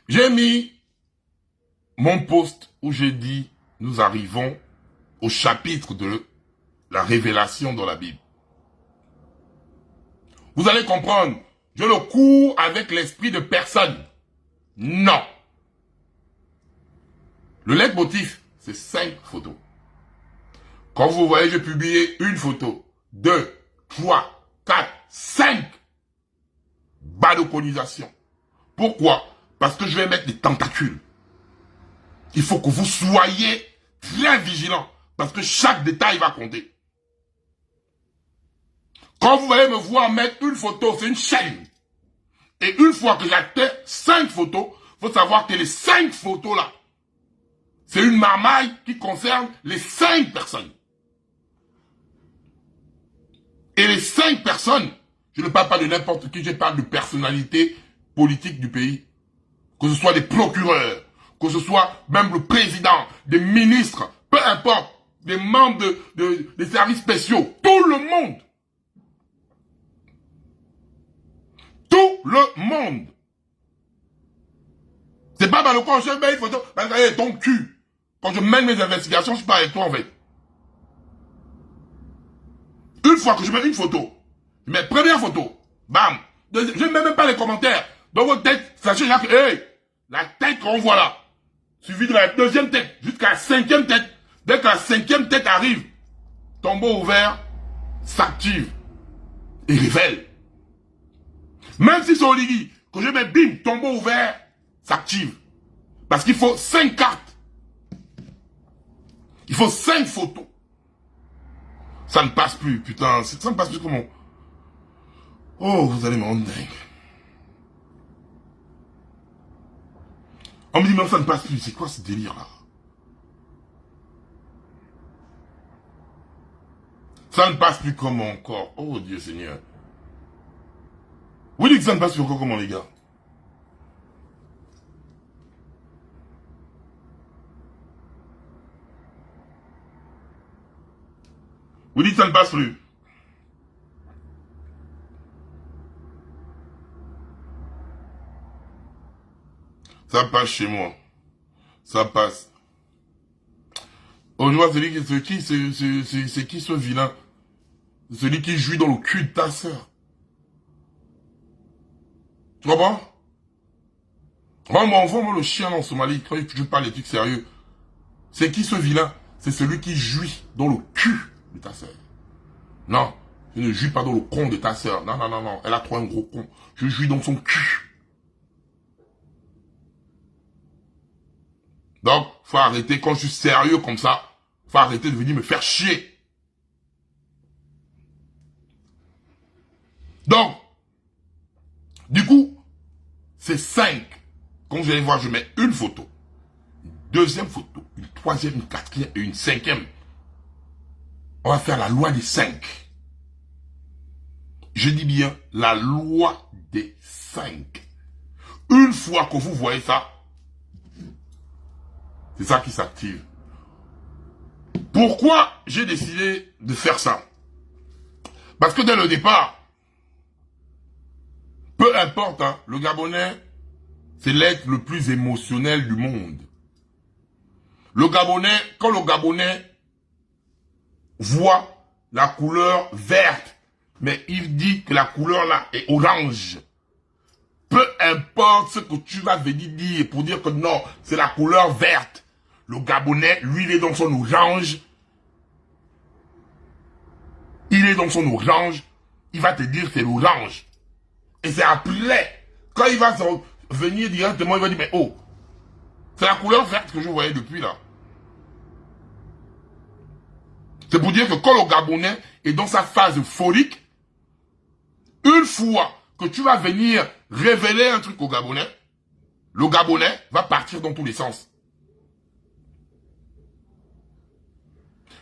J'ai mis mon post où j'ai dit, nous arrivons au chapitre de la révélation dans la Bible. Vous allez comprendre, je le cours avec l'esprit de personne. Non. Le leitmotiv, c'est 5 photos. Quand vous voyez, j'ai publié une photo, 2, 3, 4, 5 balconisation. Pourquoi? Parce que je vais mettre des tentacules. Il faut que vous soyez très vigilants, parce que chaque détail va compter. Quand vous allez me voir mettre une photo, c'est une chaîne. Et une fois que j'atteins 5 photos, il faut savoir que les 5 photos-là, c'est une marmaille qui concerne les 5 personnes. Et les 5 personnes, je ne parle pas de n'importe qui, je parle de personnalités politiques du pays. Que ce soit des procureurs, que ce soit même le président, des ministres, peu importe, des membres des services spéciaux, tout le monde. Tout le monde. C'est pas dans le coin, je mets une photo, ton cul. Quand je mène mes investigations, je suis pas avec toi en fait. Une fois que je mets une photo, je mets première photo, bam. Je ne mets même pas les commentaires. Dans votre tête, sachez là que, hey, la tête qu'on voit là, suivi de la deuxième tête, jusqu'à la 5e tête. Dès que la 5e tête arrive, tombeau ouvert, s'active et révèle. Même si c'est Oligui, que je mets bim, tombeau ouvert, s'active. Parce qu'il faut 5 cartes. Il faut 5 photos. Ça ne passe plus, putain. Ça ne passe plus comment? Oh, vous allez me rendre dingue. On me dit, mais ça ne passe plus. C'est quoi ce délire-là? Ça ne passe plus comment encore? Oh, Dieu Seigneur. Vous dites que ça ne passe plus encore comment, les gars? Vous dites que ça ne passe plus. Ça passe chez moi. Ça passe. Oh, je vois c'est qui ce vilain? Celui qui jouit dans le cul de ta sœur. Tu comprends? Envoie-moi le chien en Somalie, quand je parle des trucs sérieux. C'est qui ce vilain? C'est celui qui jouit dans le cul de ta sœur. Non, je ne jouis pas dans le con de ta sœur. Non, non, non, non, elle a trop un gros con. Je jouis dans son cul. Donc, faut arrêter, quand je suis sérieux comme ça, faut arrêter de venir me faire chier. Donc, du coup, c'est 5. Quand vous allez voir, je mets une photo, une deuxième photo, une troisième, une quatrième et une 5e. On va faire la loi des 5. Je dis bien la loi des 5. Une fois que vous voyez ça, c'est ça qui s'active. Pourquoi j'ai décidé de faire ça? Parce que dès le départ, peu importe, hein, le Gabonais, c'est l'être le plus émotionnel du monde. Le Gabonais, quand le Gabonais voit la couleur verte, mais il dit que la couleur là est orange. Peu importe ce que tu vas venir dire pour dire que non, c'est la couleur verte. Le Gabonais, lui, il est dans son orange. Il est dans son orange. Il va te dire c'est l'orange. Et c'est après, quand il va venir directement, il va dire, mais oh, c'est la couleur verte que je voyais depuis là. C'est pour dire que quand le Gabonais est dans sa phase euphorique, une fois que tu vas venir révéler un truc au Gabonais, le Gabonais va partir dans tous les sens.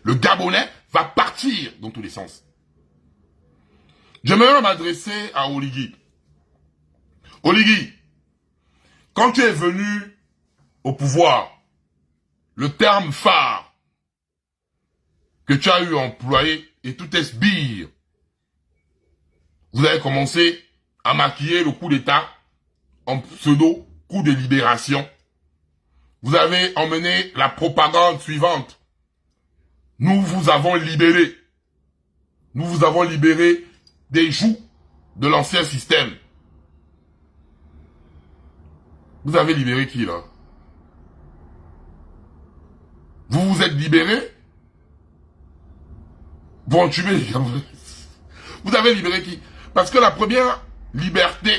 Le Gabonais va partir dans tous les sens. J'aimerais m'adresser à Oligui. Oligui, quand tu es venu au pouvoir, le terme phare que tu as eu employé et tout est sbire, vous avez commencé à maquiller le coup d'État en pseudo coup de libération, vous avez emmené la propagande suivante. Nous vous avons libéré. Nous vous avons libéré des jougs de l'ancien système. Vous avez libéré qui, là? Vous vous êtes libéré? Bon, tu m'es... Vous avez libéré qui? Parce que la première liberté,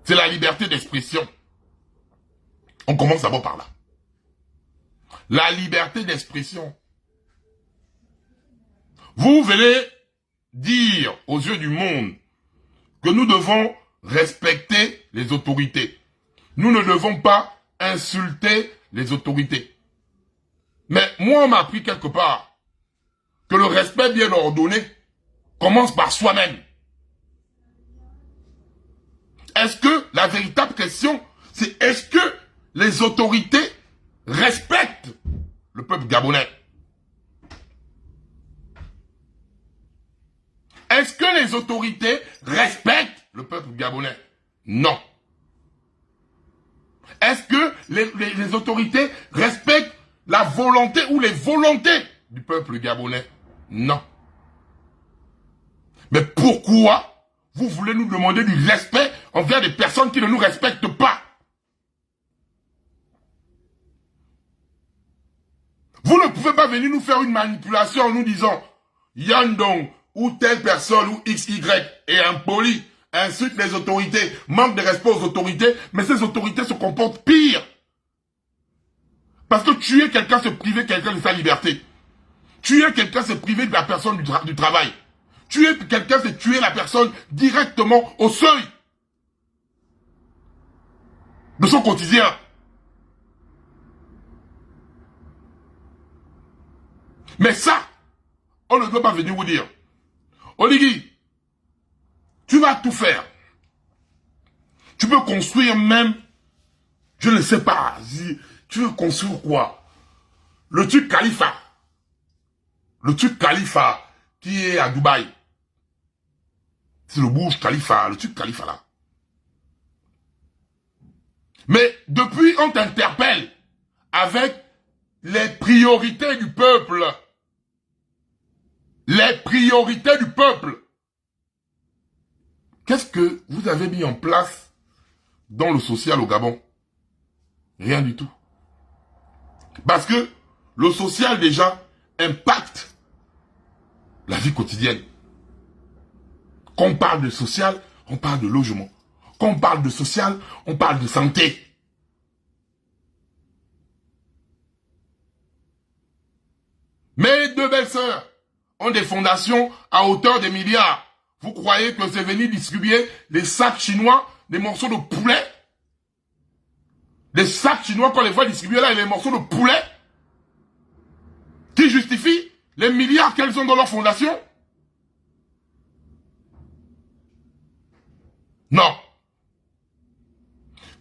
c'est la liberté d'expression. On commence d'abord par là. La liberté d'expression. Vous venez dire aux yeux du monde que nous devons respecter les autorités. Nous ne devons pas insulter les autorités. Mais moi, on m'a appris quelque part que le respect bien ordonné commence par soi-même. Est-ce que la véritable question, c'est est-ce que les autorités respectent le peuple gabonais? Est-ce que les autorités respectent le peuple gabonais? Non. Est-ce que les autorités respectent la volonté ou les volontés du peuple gabonais? Non. Mais pourquoi vous voulez nous demander du respect envers des personnes qui ne nous respectent pas? Vous ne pouvez pas venir nous faire une manipulation en nous disant Yandong ou telle personne ou XY est impoli, insulte les autorités, manque de respect aux autorités, mais ces autorités se comportent pire. Parce que tuer quelqu'un, c'est priver quelqu'un de sa liberté. Tuer quelqu'un, c'est priver de la personne du travail. Tuer quelqu'un, c'est tuer la personne directement au seuil de son quotidien. Mais ça, on ne doit pas venir vous dire. Oligui, tu vas tout faire. Tu peux construire même, je ne sais pas, tu veux construire quoi? Le truc Khalifa. Le truc Khalifa qui est à Dubaï. C'est le Burj Khalifa, le truc Khalifa là. Mais depuis, on t'interpelle avec les priorités du peuple. Les priorités du peuple. Qu'est-ce que vous avez mis en place dans le social au Gabon? Rien du tout. Parce que le social déjà impacte la vie quotidienne. Quand on parle de social, on parle de logement. Quand on parle de social, on parle de santé. Mes deux belles-sœurs ont des fondations à hauteur des milliards. Vous croyez que c'est venu distribuer des sacs chinois, des morceaux de poulet? Des sacs chinois qu'on les voit distribuer là et les morceaux de poulet qui justifient les milliards qu'elles ont dans leur fondation? Non.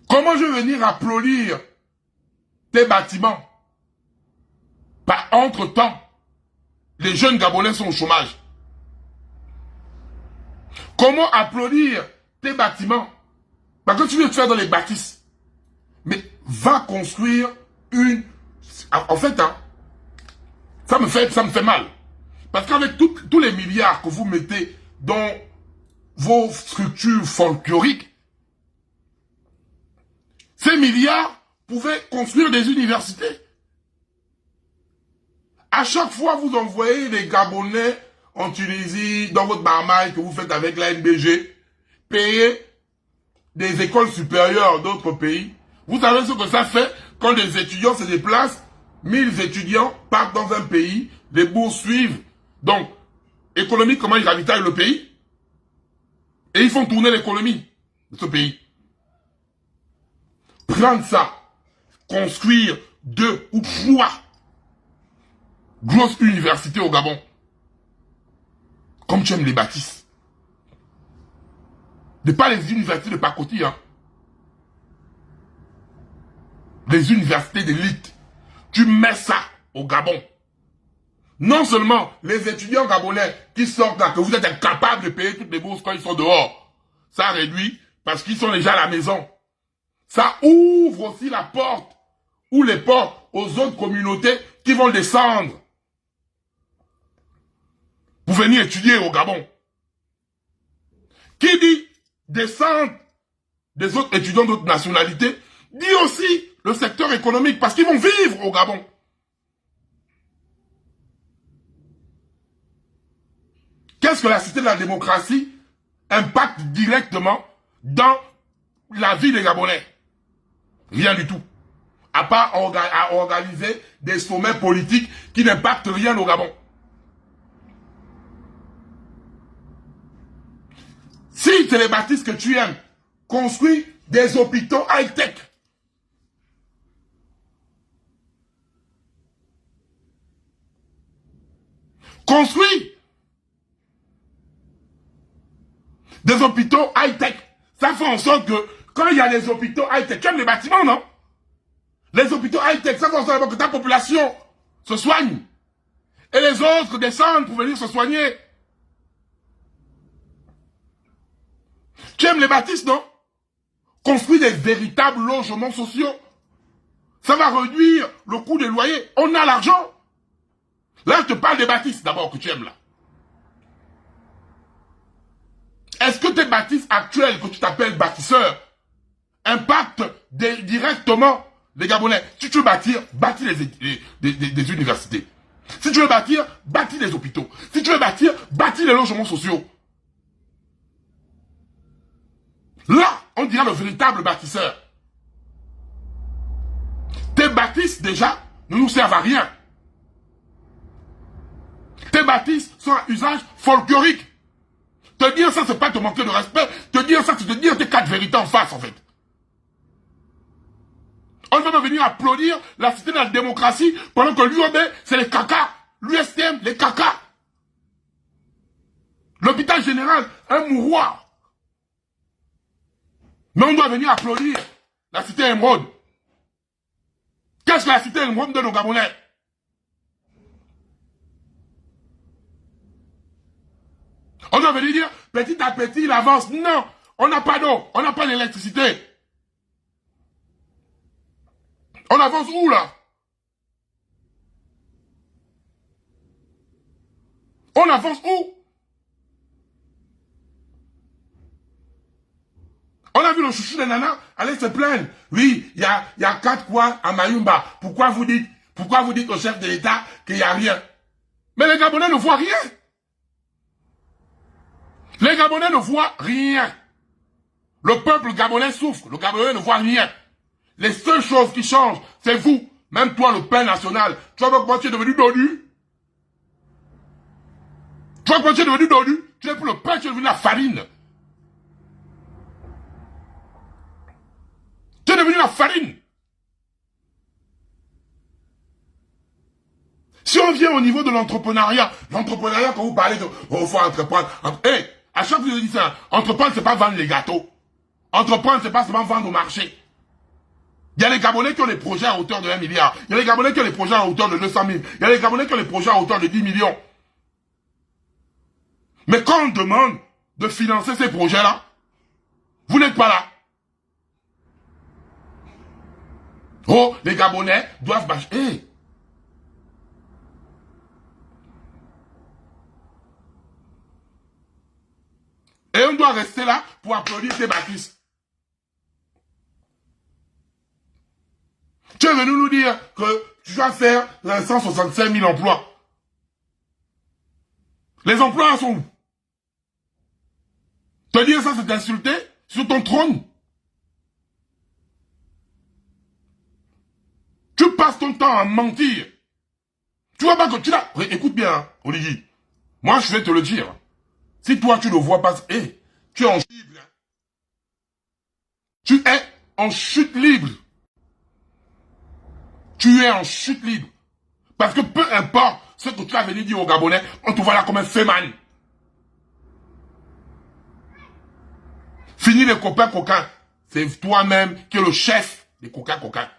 Comment je vais venir applaudir tes bâtiments? Bah, entre-temps, les jeunes Gabonais sont au chômage. Comment applaudir tes bâtiments? Parce que tu veux te faire dans les bâtisses. Mais va construire une... En fait, hein, ça me fait mal. Parce qu'avec tous les milliards que vous mettez dans vos structures folkloriques, ces milliards pouvaient construire des universités. À chaque fois, vous envoyez les Gabonais en Tunisie, dans votre marmaille que vous faites avec la NBG, payer des écoles supérieures d'autres pays. Vous savez ce que ça fait quand des étudiants se déplacent, 1000 étudiants partent dans un pays, les bourses suivent. Donc, économiquement, ils ravitaillent le pays et ils font tourner l'économie de ce pays. Prendre ça, construire 2 ou 3 grosses universités au Gabon. Comme tu aimes les bâtisses. De pas les universités de pacotille, hein. Les universités d'élite. Tu mets ça au Gabon. Non seulement les étudiants gabonais qui sortent là, que vous êtes incapables de payer toutes les bourses quand ils sont dehors. Ça réduit parce qu'ils sont déjà à la maison. ça ouvre aussi la porte ou les portes aux autres communautés qui vont descendre pour venir étudier au Gabon. Qui dit descendre des autres étudiants d'autres nationalités, dit aussi le secteur économique, parce qu'ils vont vivre au Gabon. Qu'est-ce que la cité de la démocratie impacte directement dans la vie des Gabonais? Rien du tout. À part à organiser des sommets politiques qui n'impactent rien au Gabon. Si c'est les bâtisses que tu aimes, construis des hôpitaux high-tech. Construis des hôpitaux high-tech. Ça fait en sorte que quand il y a des hôpitaux high-tech, tu aimes les bâtiments, non? Les hôpitaux high-tech, ça fait en sorte que ta population se soigne. Et les autres descendent pour venir se soigner. Tu aimes les bâtisses, non? Construis des véritables logements sociaux. Ça va réduire le coût des loyers. On a l'argent. Là, je te parle des bâtisses d'abord que tu aimes là. Est-ce que tes bâtisses actuelles, que tu t'appelles bâtisseur, impactent directement les Gabonais? Si tu veux bâtir, bâtis des universités. Si tu veux bâtir, bâtis des hôpitaux. Si tu veux bâtir, bâtis les logements sociaux. Là, on dira le véritable bâtisseur. Tes bâtisses, déjà, ne nous servent à rien. Tes bâtisses sont à usage folklorique. Te dire ça, c'est pas te manquer de respect. Te dire ça, c'est te dire tes quatre vérités en face, en fait. On va venir applaudir la cité de la démocratie pendant que l'UOB, c'est les caca. L'USTM, les caca. L'hôpital général, un mouroir. Mais on doit venir applaudir la cité émeraude. Qu'est-ce que la cité émeraude donne aux Gabonais? On doit venir dire, petit à petit, il avance. Non, on n'a pas d'eau, on n'a pas d'électricité. On avance où, là? On avance où? On a vu le chouchou de Nana aller se plaindre. Oui, il y a 4 coins à Mayumba. Pourquoi vous dites au chef de l'État qu'il n'y a rien? Mais les Gabonais ne voient rien. Les Gabonais ne voient rien. Le peuple gabonais souffre. Le Gabonais ne voit rien. Les seules choses qui changent, c'est vous. Même toi, le pain national. Tu vois comment tu es devenu dodu? Tu vois comment tu es devenu dodu? Tu n'es plus le pain, tu es devenu la farine. Tu es devenu la farine. Si on vient au niveau de l'entrepreneuriat, quand vous parlez de oh, faut entreprendre. Hey, à chaque fois que je dis ça, entreprendre, c'est pas vendre les gâteaux. Entreprendre, c'est pas seulement vendre au marché. Il y a les Gabonais qui ont des projets à hauteur de 1 milliard. Il y a les Gabonais qui ont des projets à hauteur de 200 000. Il y a les Gabonais qui ont des projets à hauteur de 10 millions. Mais quand on demande de financer ces projets-là, vous n'êtes pas là. Oh, les Gabonais doivent bâcher. Hey. Et on doit rester là pour applaudir ces bâtisses. Tu es venu nous dire que tu dois faire 165 000 emplois. Les emplois sont où? Te dire ça, c'est t'insulter sur ton trône. Tu passes ton temps à mentir. Tu vois pas que tu l'as... Écoute bien, hein, Olivier. Moi, je vais te le dire. Si toi, tu ne vois pas... Hey, tu es en chute libre. Tu es en chute libre. Tu es en chute libre. Parce que peu importe ce que tu as venu dire aux Gabonais, on te voit là comme un féman. Fini les copains coquins. C'est toi-même qui es le chef des coquins coquins.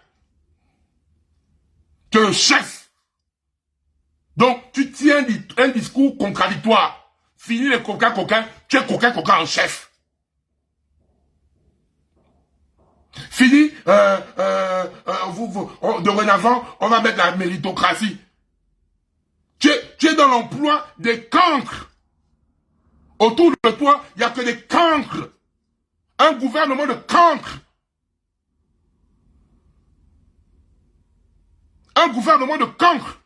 Tu es le chef. Donc, tu tiens un discours contradictoire. Fini les coquins coquins, tu es coquin coquin en chef. Fini, dorénavant, on va mettre la méritocratie. Tu es dans l'emploi des cancres. Autour de toi, il n'y a que des cancres. Un gouvernement de cancres. Un gouvernement de cancres.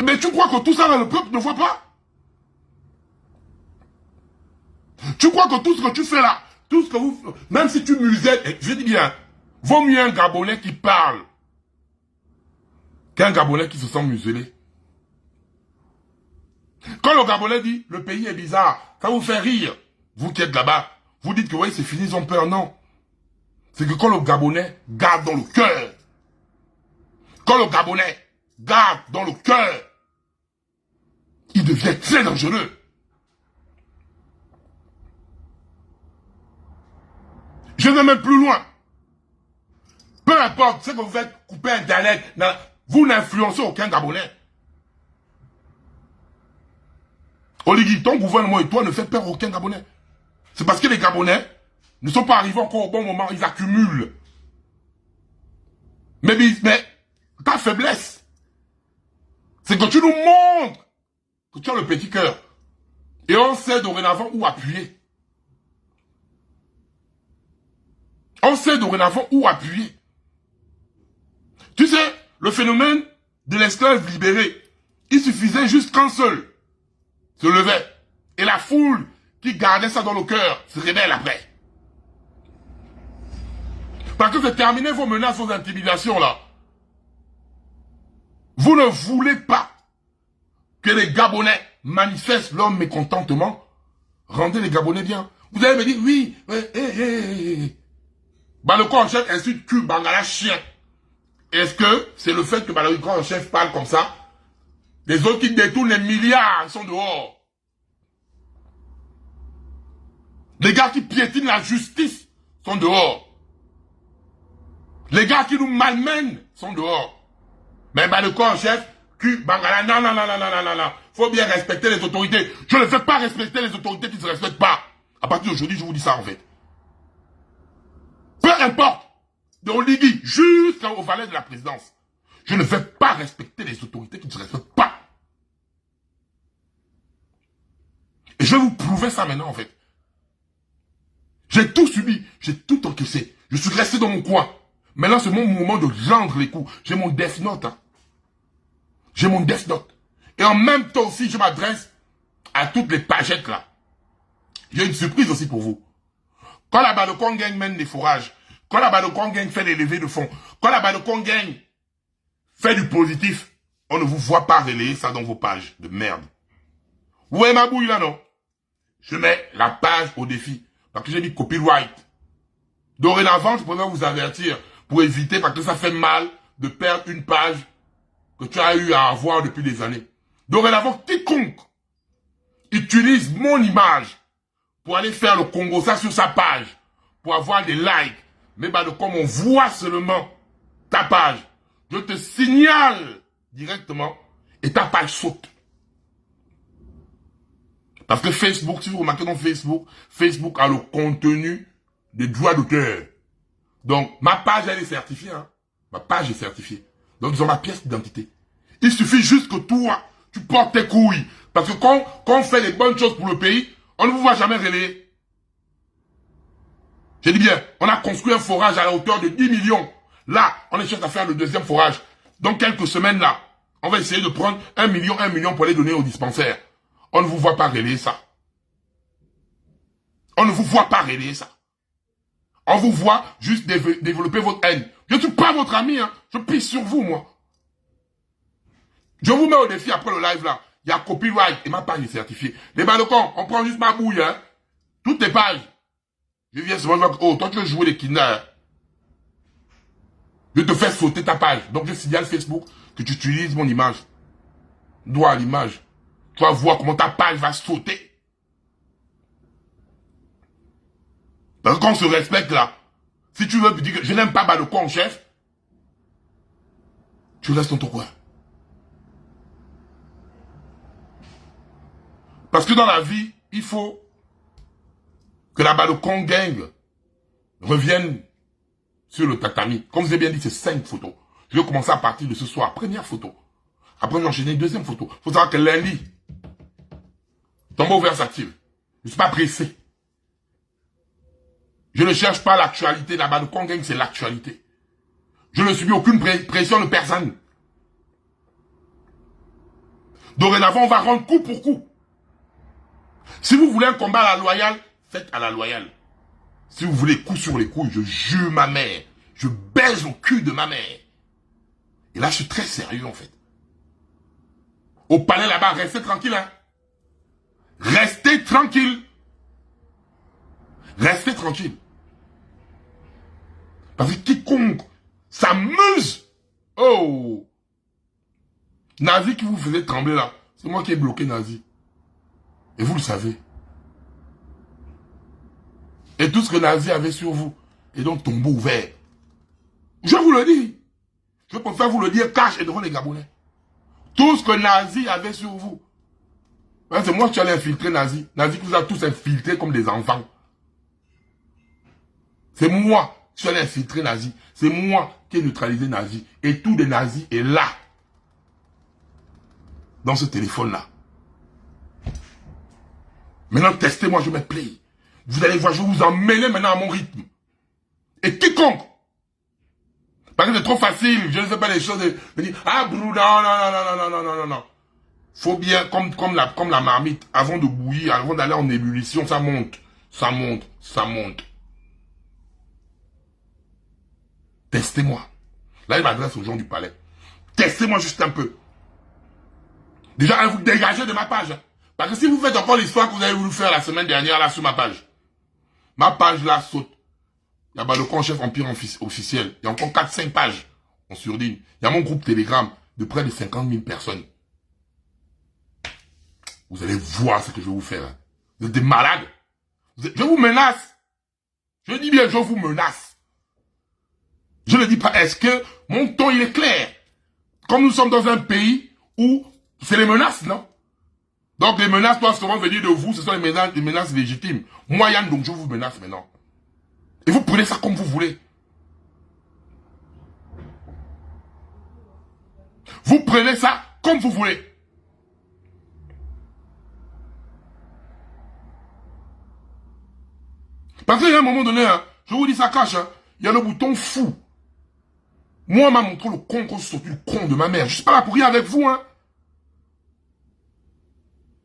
Mais tu crois que tout ça, là, le peuple ne voit pas? Tu crois que tout ce que tu fais là, tout ce que vous... Même si tu musettes, je dis bien, vaut mieux un Gabonais qui parle qu'un Gabonais qui se sent muselé. Quand le Gabonais dit, le pays est bizarre, ça vous fait rire. Vous qui êtes là-bas, vous dites que oui, c'est fini, ils ont peur. Non. C'est que quand le Gabonais garde dans le cœur, quand le Gabonais garde dans le cœur, il devient très dangereux. Je vais même plus loin. Peu importe ce que vous faites, couper Internet, vous n'influencez aucun Gabonais. Oligui, ton gouvernement et toi ne faites peur à aucun Gabonais. C'est parce que les Gabonais ne sont pas arrivés encore au bon moment, ils accumulent. Mais ta faiblesse, c'est que tu nous montres que tu as le petit cœur. Et on sait dorénavant où appuyer. On sait dorénavant où appuyer. Tu sais, le phénomène de l'esclave libéré, il suffisait juste qu'un seul se levait. Et la foule qui gardait ça dans le cœur se révèle après. Parce que c'est terminé vos menaces, vos intimidations là. Vous ne voulez pas que les Gabonais manifestent leur mécontentement. Rendez les Gabonais bien. Vous allez me dire, oui, Baloko en chef insulte cul, Bangala chien. Est-ce que c'est le fait que Baloko en chef parle comme ça? Les autres qui détournent les milliards, ils sont dehors. Les gars qui piétinent la justice sont dehors. Les gars qui nous malmènent sont dehors. Mais Baloko en chef, cul, Bangala, non. Faut bien respecter les autorités. Je ne veux pas respecter les autorités qui ne se respectent pas. À partir d'aujourd'hui, je vous dis ça en fait. Peu importe. De Oligui jusqu'au valet de la présidence. Je ne vais pas respecter les autorités qui ne se respectent pas. Et je vais vous prouver ça maintenant en fait. J'ai tout subi, j'ai tout encaissé. Je suis resté dans mon coin. Maintenant c'est mon moment de rendre les coups. J'ai mon death note. Hein. J'ai mon death note. Et en même temps aussi je m'adresse à toutes les pagettes là. J'ai une surprise aussi pour vous. Quand la Baloko Gang mène des forages, quand la Baloko Gang fait des levées de fonds, quand la Baloko Gang fait du positif, on ne vous voit pas relayer ça dans vos pages de merde. Ouais ma bouille là non. Je mets la page au défi. Parce que j'ai mis copyright. Dorénavant, je préfère vous avertir pour éviter, parce que ça fait mal de perdre une page que tu as eu à avoir depuis des années. Dorénavant, quiconque utilise mon image pour aller faire le Congo, ça sur sa page, pour avoir des likes, mais comme on voit seulement ta page, je te signale directement et ta page saute. Parce que Facebook, si vous remarquez dans Facebook, Facebook a le contenu des droits d'auteur. Donc, ma page, elle est certifiée. Hein. Ma page est certifiée. Donc, ils ont ma pièce d'identité. Il suffit juste que toi, tu portes tes couilles. Parce que quand on fait les bonnes choses pour le pays, on ne vous voit jamais relayer. J'ai dit bien, on a construit un forage à la hauteur de 10 millions. Là, on est cherche à faire le deuxième forage. Dans quelques semaines, là, on va essayer de prendre 1 million pour les donner au dispensaire. On ne vous voit pas relayer ça. On ne vous voit pas relayer ça. On vous voit juste développer votre haine. Je ne suis pas votre ami, hein. Je pisse sur vous, moi. Je vous mets au défi après le live, là. Il y a copyright et ma page est certifiée. Les balcons, on prend juste ma bouille, hein. Toutes les pages. Je viens souvent dire, oh, toi tu veux jouer les kidnappers. Je te fais sauter ta page. Donc je signale Facebook que tu utilises mon image. Droit à l'image. Tu vas voir comment ta page va sauter. Parce que quand on se respecte là, si tu veux dire que je n'aime pas Baloko en chef, tu restes dans ton coin. Parce que dans la vie, il faut la Balocon Gang revienne sur le tatami. Comme je vous ai bien dit, c'est 5 photos. Je vais commencer à partir de ce soir. Première photo. Après, j'enchaîner deuxième photo. Il faut savoir que lundi, Tombeau ouvert s'active. Je ne suis pas pressé. Je ne cherche pas l'actualité. La Balocon Gang, c'est l'actualité. Je ne subis aucune pression de personne. Dorénavant, on va rendre coup pour coup. Si vous voulez un combat à la loyale, faites à la loyale. Si vous voulez coup sur les couilles, je jure ma mère. Je baise au cul de ma mère. Et là, je suis très sérieux, en fait. Au palais là-bas, restez tranquille, hein. Restez tranquille. Restez tranquille. Parce que quiconque s'amuse. Oh! Nazi qui vous faisait trembler là, c'est moi qui ai bloqué Nazi. Et vous le savez. Et tout ce que Nazi avait sur vous est donc tombeau ouvert. Je vous le dis. Je préfère vous le dire cash et devant les Gabonais. Tout ce que Nazi avait sur vous. C'est moi qui allais infiltrer Nazi. Nazi qui vous a tous infiltrés comme des enfants. C'est moi qui allais infiltrer Nazi. C'est moi qui ai neutralisé Nazi. Et tout des nazis est là. Dans ce téléphone-là. Maintenant, testez-moi, je me plais. Vous allez voir, je vais vous emmener maintenant à mon rythme. Et quiconque, parce que c'est trop facile, je ne fais pas les choses, de dire, ah, brou, non. Faut bien, comme la marmite, avant de bouillir, avant d'aller en ébullition, ça monte. Testez-moi. Là, il m'adresse aux gens du palais. Testez-moi juste un peu. Déjà, vous dégagez de ma page. Parce que si vous faites encore l'histoire que vous avez voulu faire la semaine dernière, là, sur ma page là, saute. Il y a le compte chef Empire officiel. Il y a encore 4-5 pages. On surdine. Il y a mon groupe Telegram de près de 50 000 personnes. Vous allez voir ce que je vais vous faire. Hein. Vous êtes des malades. Je vous menace. Je dis bien, je vous menace. Je ne dis pas, est-ce que mon ton, il est clair? Comme nous sommes dans un pays où c'est les menaces, non? Donc les menaces doivent souvent venir de vous, ce sont des menaces légitimes. Moi, Yann, donc je vous menace maintenant. Et vous prenez ça comme vous voulez. Vous prenez ça comme vous voulez. Parce qu'il y a un moment donné, hein, je vous dis ça cache, hein, il y a le bouton fou. Moi, on m'a montré le con qu'on se le con de ma mère. Je suis pas là pour rien avec vous, hein.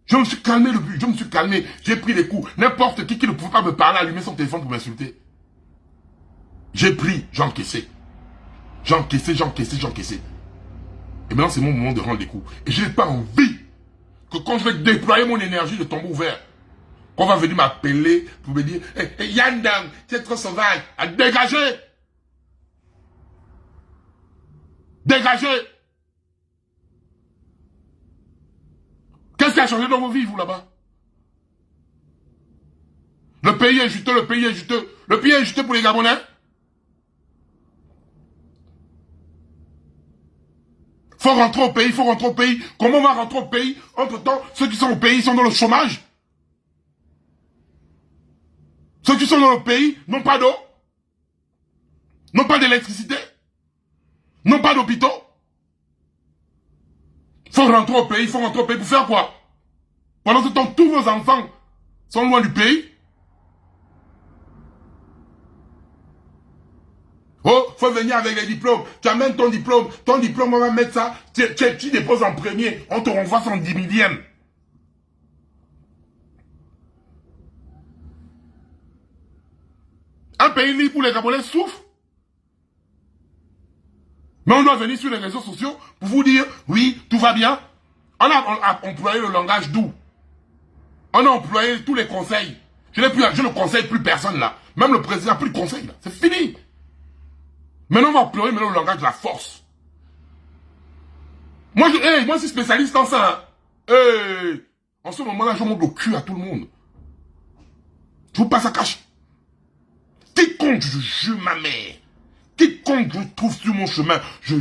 Je me suis calmé le but, je me suis calmé, j'ai pris les coups. N'importe qui ne pouvait pas me parler, allumer son téléphone pour m'insulter. J'ai pris, j'ai encaissé. J'ai encaissé. Et maintenant, c'est mon moment de rendre des coups. Et je n'ai pas envie que quand je vais déployer mon énergie de tombeau ouvert, qu'on va venir m'appeler pour me dire hey, Yann Dang, tu es trop sauvage. À dégager. Dégagez. Qu'est-ce qui a changé dans vos vies, vous, là-bas? Le pays est juteux, le pays est juteux. Le pays est juteux pour les Gabonais. Faut rentrer au pays, Comment on va rentrer au pays? Entre-temps, ceux qui sont au pays sont dans le chômage. Ceux qui sont dans le pays n'ont pas d'eau. N'ont pas d'électricité. N'ont pas d'hôpitaux. Faut rentrer au pays, pour faire quoi? Pendant ce temps, tous vos enfants sont loin du pays. Oh, faut venir avec les diplômes. Tu amènes ton diplôme, on va mettre ça. Tu déposes en premier, on te renvoie son 10 millième. Un pays libre où les Gabonais souffrent. Mais on doit venir sur les réseaux sociaux pour vous dire, oui, tout va bien. On a employé le langage doux. On a employé tous les conseils. Je ne conseille plus personne là. Même le président n'a plus de conseils là. C'est fini. Maintenant, on va employer le langage de la force. Moi, je suis spécialiste en ça. Hein. En ce moment-là, je montre le cul à tout le monde. Je vous passe à cache. Quiconque je jure ma mère, quiconque je trouve sur mon chemin, je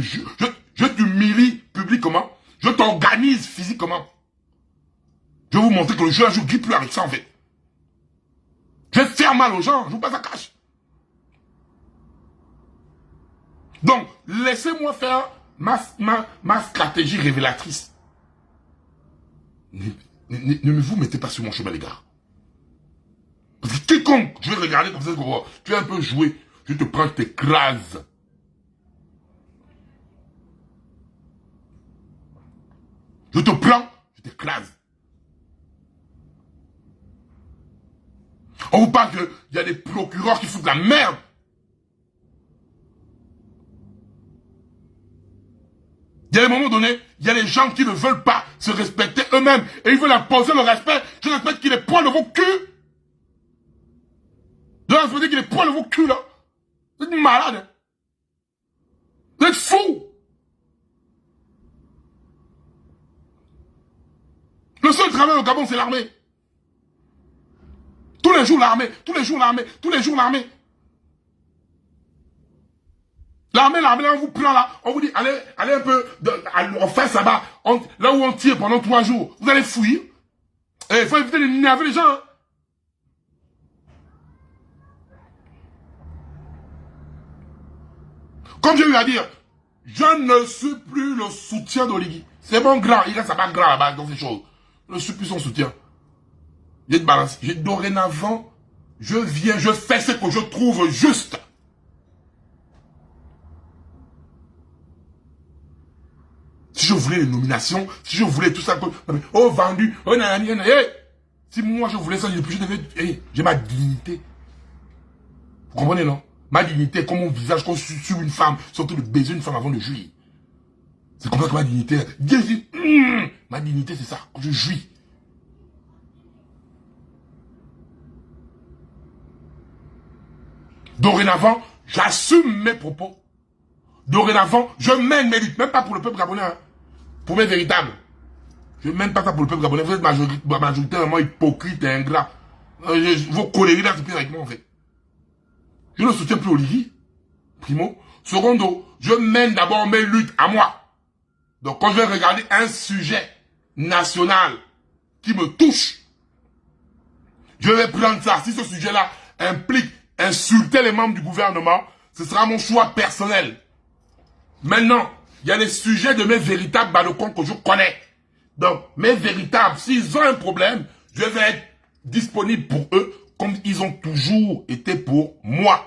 t'humilie publiquement, je t'organise physiquement. Je vais vous montrer que le jeu, je ne grille plus avec ça en fait. Je vais faire mal aux gens, je vous passe à cash. Donc, laissez-moi faire ma stratégie révélatrice. Ne vous mettez pas sur mon chemin, les gars. Parce que quiconque, je vais regarder comme ça, tu vas un peu jouer, je te prends, je t'écrase. Je te prends, je t'écrase. On vous parle qu'il y a des procureurs qui foutent la merde. Il y a des moments donnés, il y a des gens qui ne veulent pas se respecter eux-mêmes. Et ils veulent imposer le respect. Je respecte qu'il est poil de vos culs. Je respecte qu'il est poil de vos culs, là. Vous êtes malade. Vous êtes fous. Le seul travail au Gabon, c'est l'armée. Tous les jours, l'armée. Tous les jours, l'armée. Tous les jours, l'armée. L'armée, là, on vous prend là, on vous dit, allez un peu en face là-bas, là où on tire pendant 3 jours. Vous allez fuir. Et il faut éviter de nerver les gens. Hein. Comme j'ai eu à dire, je ne suis plus le soutien d'Oligui. C'est mon grand, il reste à pas grand là-bas dans ces choses. Je ne suis plus son soutien. J'ai de balance. Dorénavant, je fais ce que je trouve juste. Si je voulais les nominations, si je voulais tout ça, oh vendu, oh nanani, hey, si moi je voulais ça, j'ai ma dignité. Vous comprenez, non? Ma dignité, comme mon visage, quand je suis sur une femme, surtout de baiser une femme avant de jouir. C'est comme ça que ma dignité, ma dignité c'est ça, quand je jouis. Dorénavant, j'assume mes propos. Dorénavant, je mène mes luttes, même pas pour le peuple gabonais, hein. Pour mes véritables. Je ne mène pas ça pour le peuple gabonais. Vous êtes majoritairement hypocrite et ingrat. Vos collègues là, c'est plus avec moi en fait. Je ne soutiens plus Olivier. Primo. Secondo, je mène d'abord mes luttes à moi. Donc quand je vais regarder un sujet national qui me touche, je vais prendre ça. Si ce sujet-là implique insulter les membres du gouvernement, ce sera mon choix personnel. Maintenant, il y a les sujets de mes véritables balcons que je connais. Donc, mes véritables, s'ils ont un problème, je vais être disponible pour eux comme ils ont toujours été pour moi.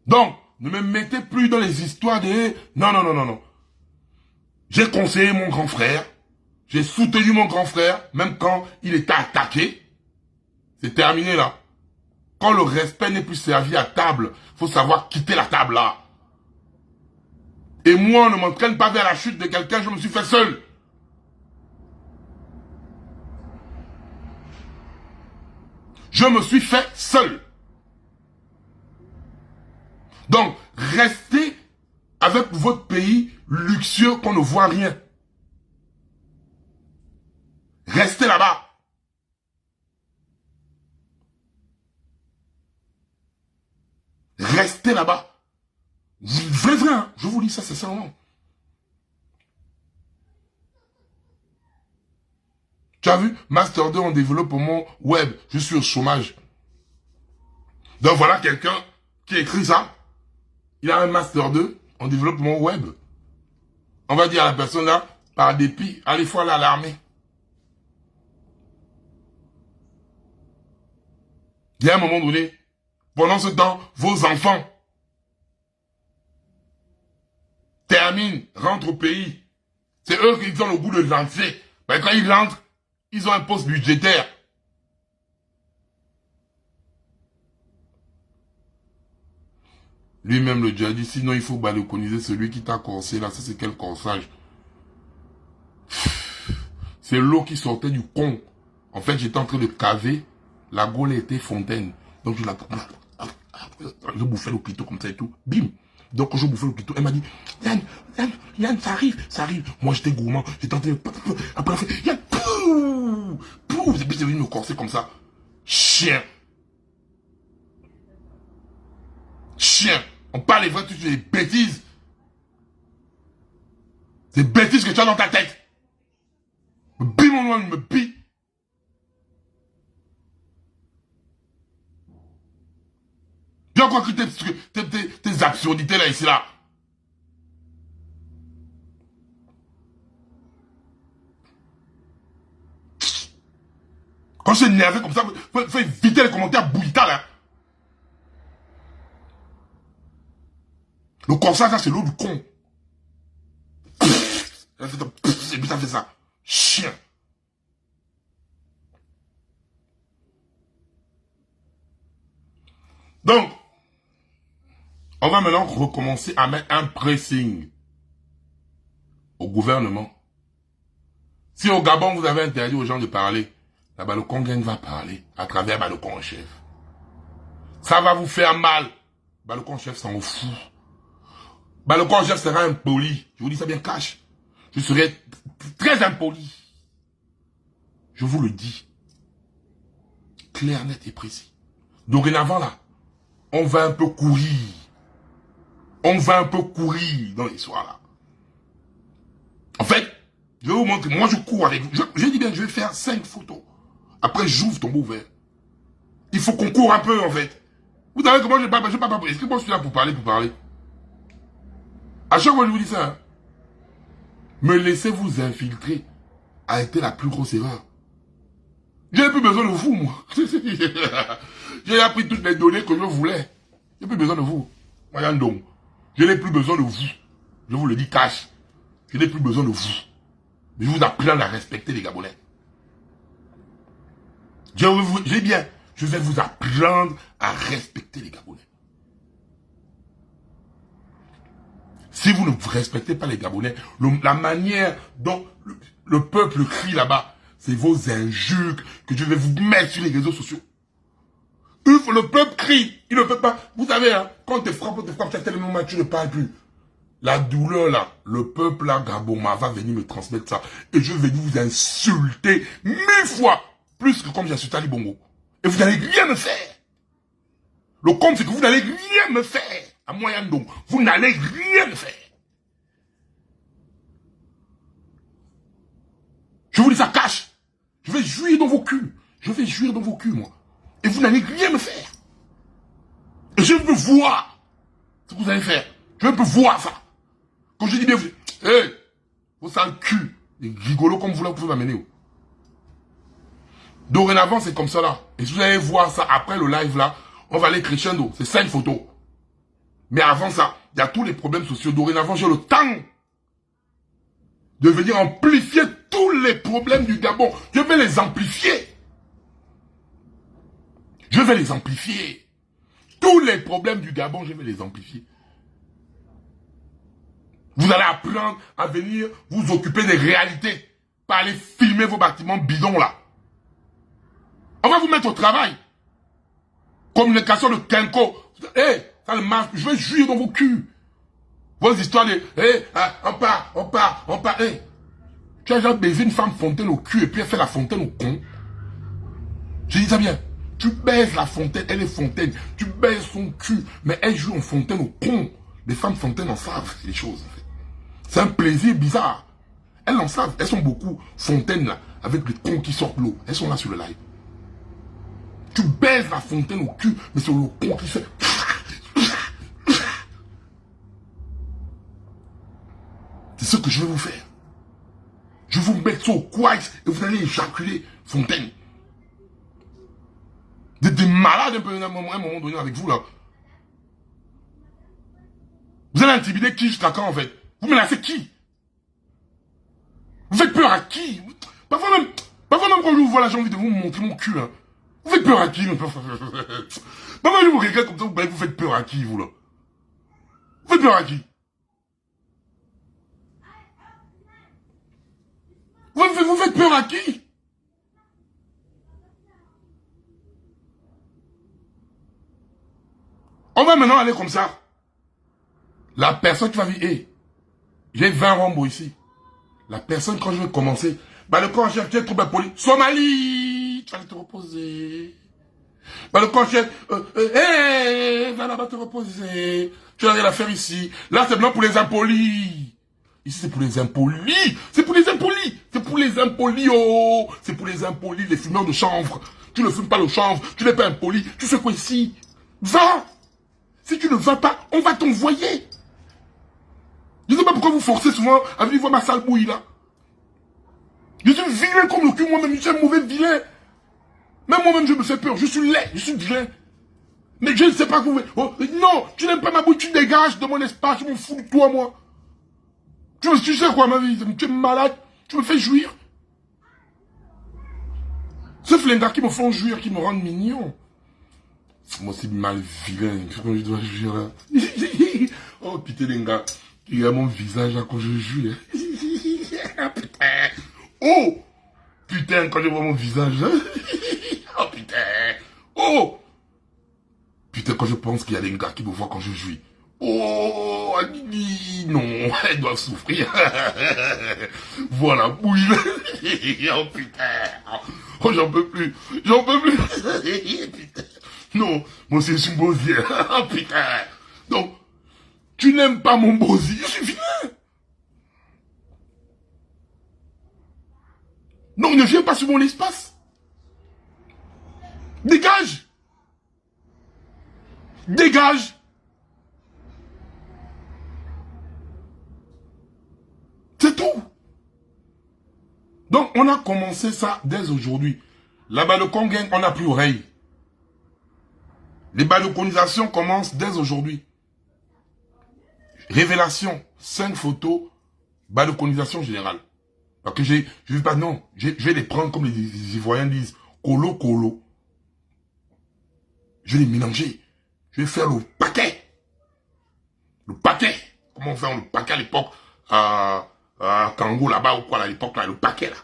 Donc, ne me mettez plus dans les histoires de... Non. J'ai conseillé mon grand frère. J'ai soutenu mon grand frère, même quand il était attaqué. C'est terminé là. Quand le respect n'est plus servi à table, il faut savoir quitter la table là. Et moi, on ne m'entraîne pas vers la chute de quelqu'un, je me suis fait seul. Je me suis fait seul. Donc, restez avec votre pays luxueux qu'on ne voit rien. Restez là-bas. Restez là-bas. Vrai, hein? Je vous dis ça sincèrement. Tu as vu, Master 2 en développement web. Je suis au chômage. Donc voilà quelqu'un qui écrit ça. Il a un Master 2 en développement web. On va dire à la personne là, par dépit, allez faut aller à l'armée. Il y a un moment donné, pendant ce temps, vos enfants terminent, rentrent au pays. C'est eux qui ont le goût de lancer. Mais quand ils rentrent, ils ont un poste budgétaire. Lui-même le déjà dit, sinon il faut balconiser celui qui t'a corsé là. Ça c'est quel corsage? C'est l'eau qui sortait du con. En fait, j'étais en train de caver. La gaule était fontaine. Donc je bouffais le clito comme ça et tout. Bim. Donc quand je bouffais le clito, elle m'a dit, Yann, ça arrive. Moi j'étais gourmand. J'étais en train de... Après elle fait, Yann, pouf. Et puis c'est venu me corser comme ça. Chien. On parle les vraies, toutes les bêtises. Des bêtises que tu as dans ta tête. Me bim mon nom, me bim. Tu as quoi que tes absurdités là, ici, là? Quand je suis énervé comme ça, faut éviter les commentaires bouillants là. Le corsage, ça, c'est l'eau du con. Et puis ça fait ça. Chien. Donc, on va maintenant recommencer à mettre un pressing au gouvernement. Si au Gabon, vous avez interdit aux gens de parler, la Balokongène va parler à travers Balokon chef. Ça va vous faire mal. Balokon chef s'en fout. Balokon chef sera impoli. Je vous dis ça bien cash. Je serai très impoli. Je vous le dis. Clair, net et précis. Dorénavant là, on va un peu courir. On va un peu courir dans l'histoire là. En fait, je vais vous montrer. Moi, je cours avec vous. Je dis bien, je vais faire 5 photos. Après, j'ouvre ton beau verre. Il faut qu'on court un peu, en fait. Vous savez que moi, je ne vais pas. Est-ce que moi, je suis là pour parler, À chaque fois, je vous dis ça. Hein. Me laisser vous infiltrer a été la plus grosse erreur. Je n'ai plus besoin de vous, moi. J'ai appris toutes les données que je voulais. Je n'ai plus besoin de vous. Voyons donc. Je n'ai plus besoin de vous. Je vous le dis cash. Je n'ai plus besoin de vous. Je vous apprends à respecter les Gabonais. J'ai bien. Je vais vous apprendre à respecter les Gabonais. Si vous ne respectez pas les Gabonais, la manière dont le peuple crie là-bas, c'est vos injures que je vais vous mettre sur les réseaux sociaux. Le peuple crie, il ne peut pas. Vous savez, hein, quand on te frappe, tu as tellement mal, tu ne parles plus. La douleur là, le peuple là, Gaboma, va venir me transmettre ça. Et je vais vous insulter 1000 fois plus que comme j'ai insulté Ali Bongo. Et vous n'allez rien me faire. Le compte, c'est que vous n'allez rien me faire. À moyen donc, vous n'allez rien me faire. Je vous dis ça cache. Je vais jouir dans vos culs. Je vais jouir dans vos culs, moi. Et vous n'allez rien me faire. Et je veux voir ce que vous allez faire. Je veux voir ça. Quand je dis bien, hé, vous sale cul. Les rigolos comme vous là, vous pouvez m'amener. Dorénavant, c'est comme ça là. Et si vous allez voir ça après le live là, on va aller crescendo. C'est 5 photos. Mais avant ça, il y a tous les problèmes sociaux. Dorénavant, j'ai le temps de venir amplifier tous les problèmes du Gabon. Je vais les amplifier. Je vais les amplifier. Tous les problèmes du Gabon, je vais les amplifier. Vous allez apprendre à venir vous occuper des réalités. Pas aller filmer vos bâtiments bidons là. On va vous mettre au travail. Communication de Kenko. Hé, ça ne marche. Je vais jouir dans vos culs. Vos histoires de... Hé, on part. Hé. Tu as déjà baisé une femme fontaine au cul et puis elle fait la fontaine au con. Je dis ça bien. Tu baises la fontaine, elle est fontaine. Tu baises son cul, mais elle joue en fontaine au con. Les femmes fontaines en savent les choses. En fait. C'est un plaisir bizarre. Elles en savent. Elles sont beaucoup fontaines là, avec les cons qui sortent l'eau. Elles sont là sur le live. Tu baises la fontaine au cul, mais c'est le con qui fait... C'est ce que je vais vous faire. Je vais vous mettre ça au couaille et vous allez éjaculer fontaine. Vous êtes des malades un peu à un moment donné avec vous là. Vous allez intimider qui jusqu'à quand en fait? Vous menacez qui? Vous faites peur à qui? Parfois même quand je vous vois là, j'ai envie de vous montrer mon cul là. Vous faites peur à qui? Parfois je vous regarde comme ça, vous faites peur à qui vous là? Vous faites peur à qui? Vous faites peur à qui? On va maintenant aller comme ça. La personne qui va dire, hey, j'ai 20 Rambo ici. La personne, quand je vais commencer, le camp chef, tu es trop bien poli. Somalie, tu vas aller te reposer. Le camp chef, va là-bas te reposer. Tu n'as rien à faire ici. Là, c'est blanc pour les impolis. Ici, c'est pour les impolis. C'est pour les impolis. C'est pour les impolis, oh. C'est pour les impolis, les fumeurs de chanvre. Tu ne fumes pas le chanvre. Tu n'es pas impoli. Tu sais quoi ici? Va. Si tu ne vas pas, on va t'envoyer. Je ne sais pas pourquoi vous forcez souvent à venir voir ma sale bouille là. Je suis vilain comme le cul moi-même, je suis un mauvais vilain. Même moi-même je me fais peur, je suis laid, je suis vilain. Mais je ne sais pas que vous... Oh, non, tu n'aimes pas ma bouille, tu dégages de mon espace, je m'en fous de toi moi. Tu sais quoi ma vie, tu es malade, tu me fais jouir. Sauf les gars qui me font jouir, qui me rendent mignon. Moi c'est mal vilain, comment je dois jouir là. Oh putain les gars, il y a mon visage là quand je joue. Putain. Oh putain quand je vois mon visage. Oh putain. Oh putain quand je pense qu'il y a des gars qui me voient quand je joue. Oh non, elles doivent souffrir. Voilà, oui. Oh putain. Oh j'en peux plus. J'en peux plus. Putain. Non, moi c'est une bosier. Oh putain. Donc, tu n'aimes pas mon bosier. Je suis vilain. Non, ne viens pas sur mon espace. Dégage. Dégage. C'est tout. Donc, on a commencé ça dès aujourd'hui. Là-bas, le Congo, on n'a plus oreille. Les balconisations commencent dès aujourd'hui. Révélation, 5 photos, balconisation générale. Parce que je vais pas, non, je vais les prendre comme les Ivoiriens disent, colo, colo. Je vais les mélanger. Je vais faire le paquet. Le paquet. Comment on fait le paquet à l'époque à Kango là-bas ou quoi à l'époque là, le paquet là.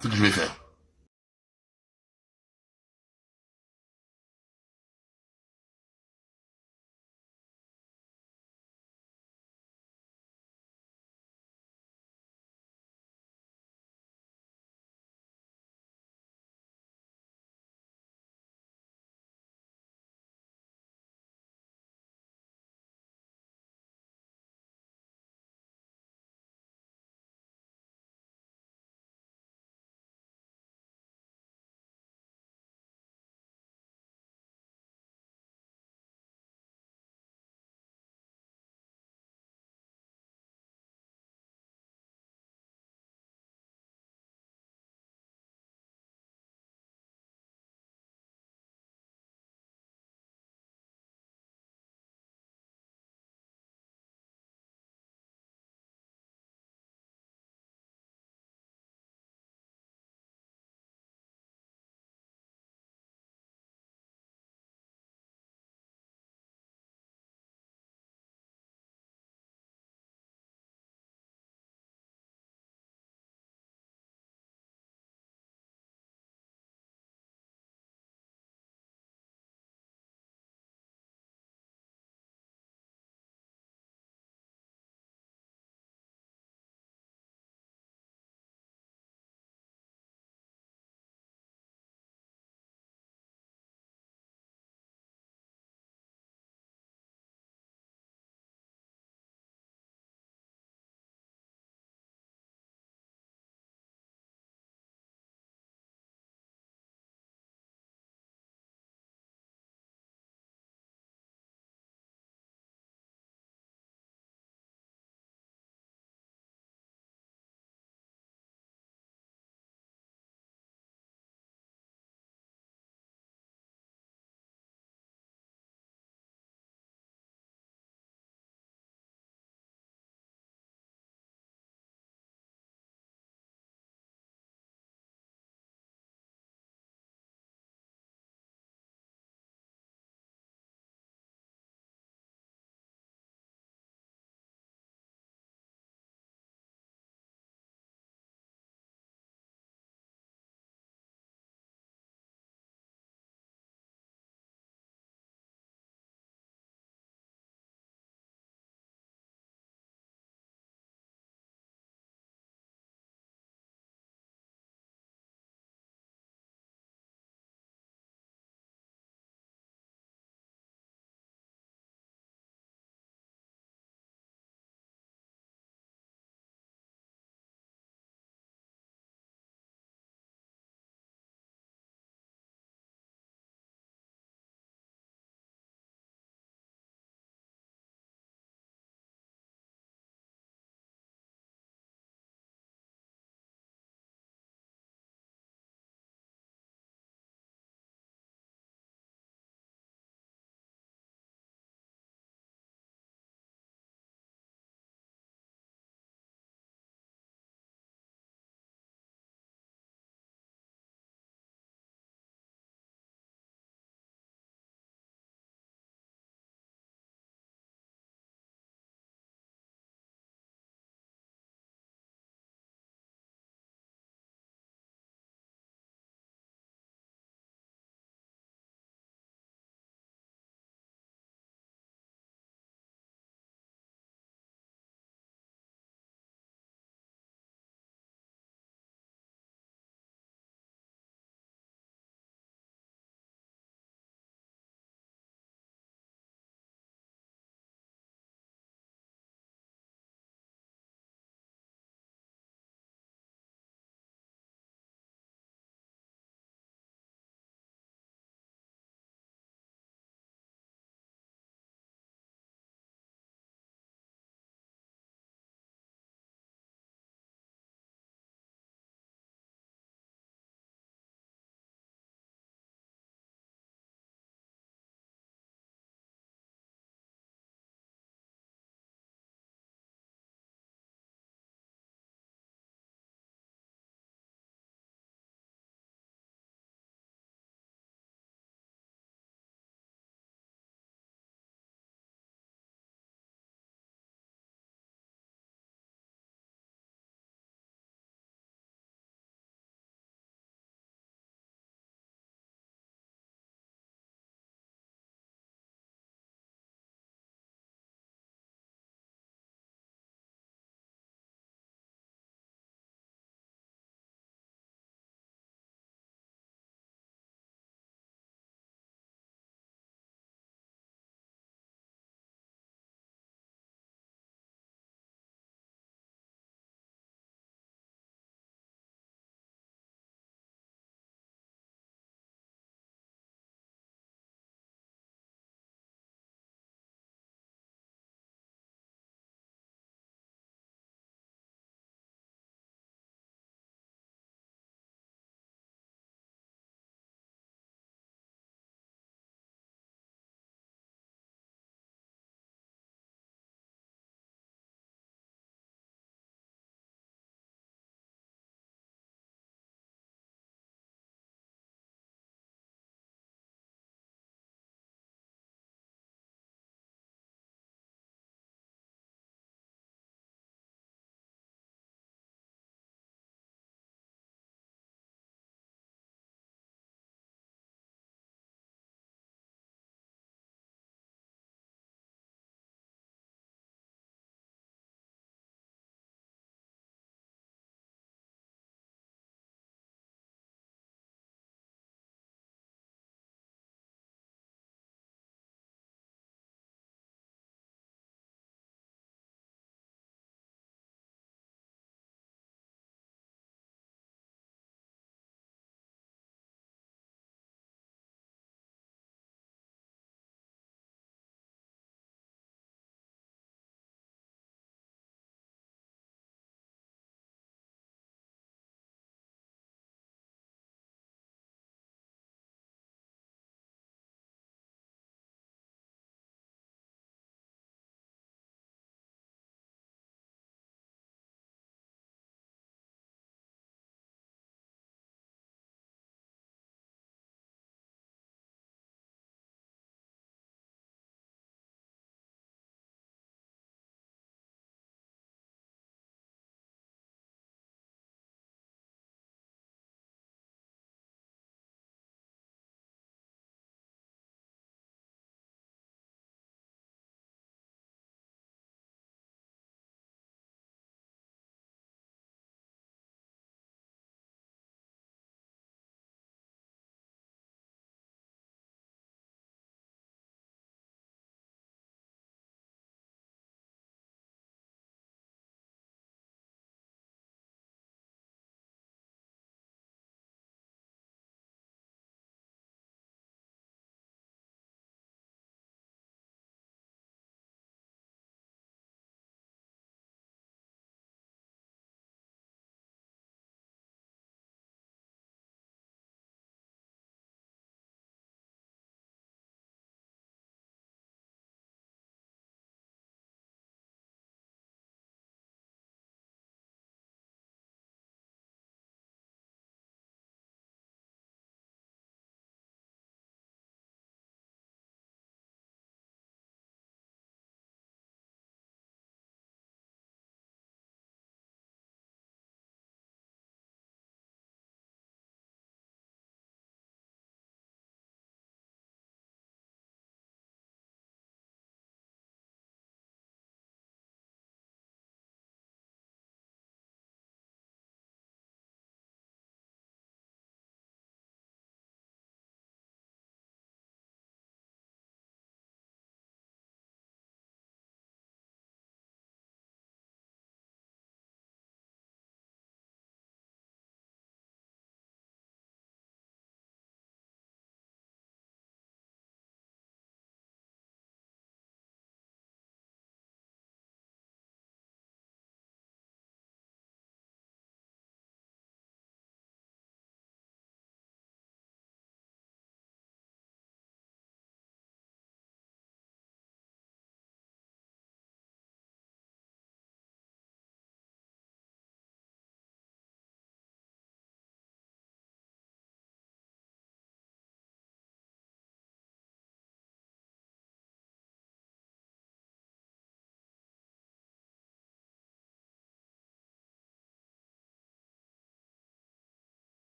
C'est ce que je vais faire.